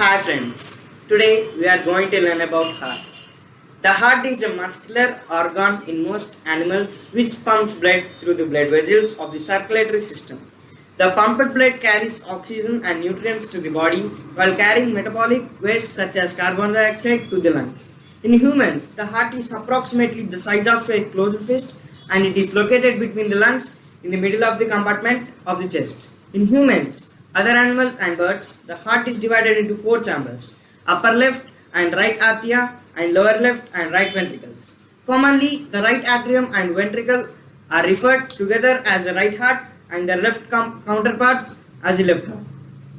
Hi friends, today we are going to learn about heart. The heart is a muscular organ in most animals which pumps blood through the blood vessels of the circulatory system. The pumped blood carries oxygen and nutrients to the body while carrying metabolic waste such as carbon dioxide to the lungs. In humans, the heart is approximately the size of a closed fist and it is located between the lungs in the middle of the compartment of the chest. In humans, other animals and birds, the heart is divided into four chambers: upper left and right atria and lower left and right ventricles. Commonly, the right atrium and ventricle are referred together as the right heart and the left counterparts as the left heart.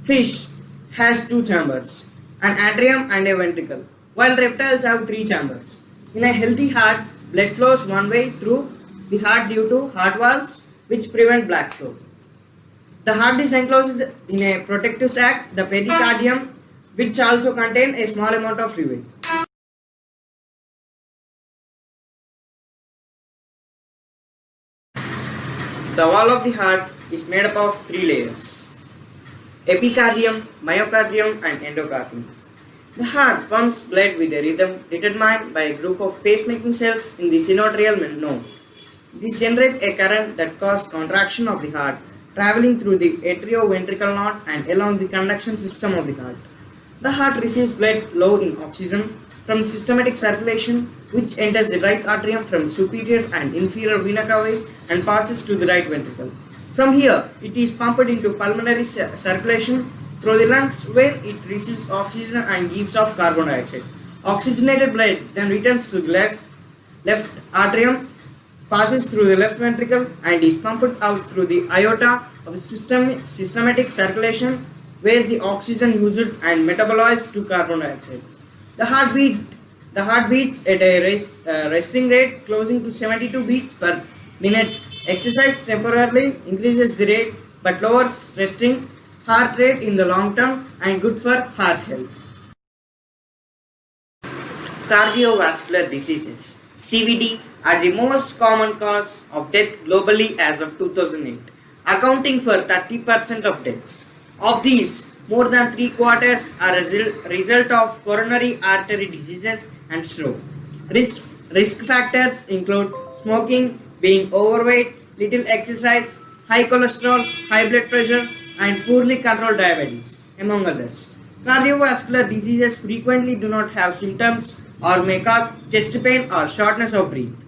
Fish has two chambers, an atrium and a ventricle, while reptiles have three chambers. In a healthy heart, blood flows one way through the heart due to heart valves which prevent black flow. The heart is enclosed in a protective sac, the pericardium, which also contains a small amount of fluid. The wall of the heart is made up of three layers: epicardium, myocardium, and endocardium. The heart pumps blood with a rhythm determined by a group of pacemaking cells in the sinoatrial node. These generate a current that causes contraction of the heart, traveling through the atrioventricular node and along the conduction system of the heart. The heart receives blood low in oxygen from the systematic circulation, which enters the right atrium from superior and inferior vena cava and passes to the right ventricle. From here, it is pumped into pulmonary circulation through the lungs, where it receives oxygen and gives off carbon dioxide. Oxygenated blood then returns to the left atrium, passes through the left ventricle, and is pumped out through the aorta of systematic circulation, where the oxygen used and metabolized to carbon dioxide. The heart beats at a resting rate closing to 72 beats per minute. Exercise temporarily increases the rate but lowers resting heart rate in the long term and good for heart health. Cardiovascular diseases (CVD) are the most common cause of death globally as of 2008, accounting for 30% of deaths. Of these, more than three quarters are a result of coronary artery diseases and stroke. Risk factors include smoking, being overweight, little exercise, high cholesterol, high blood pressure, and poorly controlled diabetes, among others. Cardiovascular diseases frequently do not have symptoms or may cause chest pain or shortness of breath.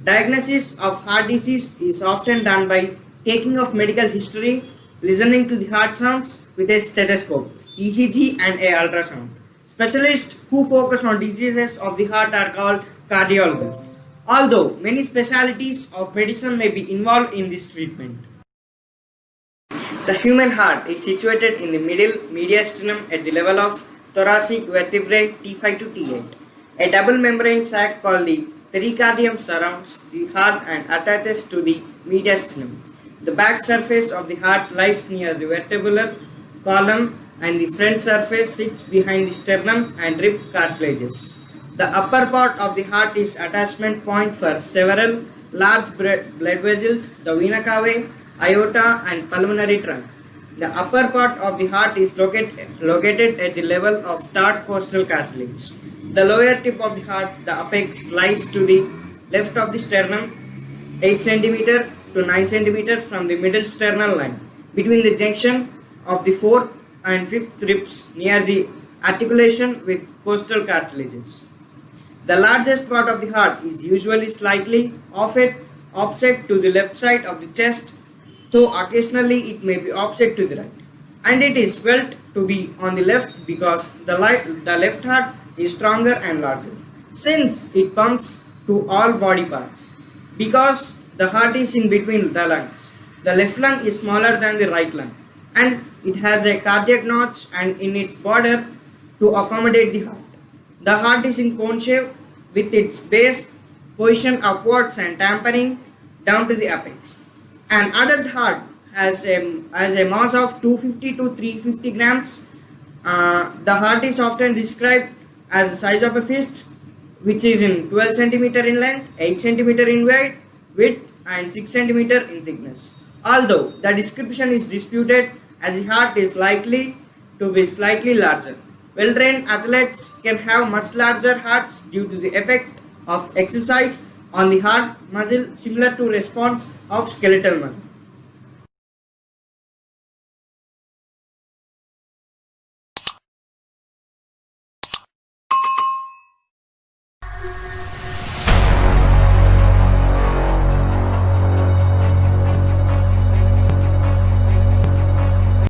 Diagnosis of heart disease is often done by taking of medical history, listening to the heart sounds with a stethoscope, ECG, and a ultrasound. Specialists who focus on diseases of the heart are called cardiologists, although many specialties of medicine may be involved in this treatment. The human heart is situated in the middle mediastinum at the level of thoracic vertebrae T5 to T8. A double membrane sac called the pericardium surrounds the heart and attaches to the mediastinum. The back surface of the heart lies near the vertebral column and the front surface sits behind the sternum and rib cartilages. The upper part of the heart is attachment point for several large blood vessels, the vena cava, aorta, and pulmonary trunk. The upper part of the heart is located at the level of third costal cartilage. The lower tip of the heart, the apex, lies to the left of the sternum, 8 cm to 9 cm from the middle sternal line, between the junction of the fourth and fifth ribs near the articulation with costal cartilages. The largest part of the heart is usually slightly offset to the left side of the chest, though occasionally it may be offset to the right. And it is felt to be on the left because the left heart is stronger and larger, since it pumps to all body parts. Because the heart is in between the lungs, the left lung is smaller than the right lung, and it has a cardiac notch and in its border to accommodate the heart. The heart is in cone shape with its base positioned upwards and tapering down to the apex. An adult heart has a mass of 250 to 350 grams. The heart is often described as the size of a fist, which is in 12 centimeter in length, 8 centimeter in width, and 6 centimeter in thickness. Although the description is disputed, as the heart is likely to be slightly larger. Well-trained athletes can have much larger hearts due to the effect of exercise on the heart muscle similar to response of skeletal muscle.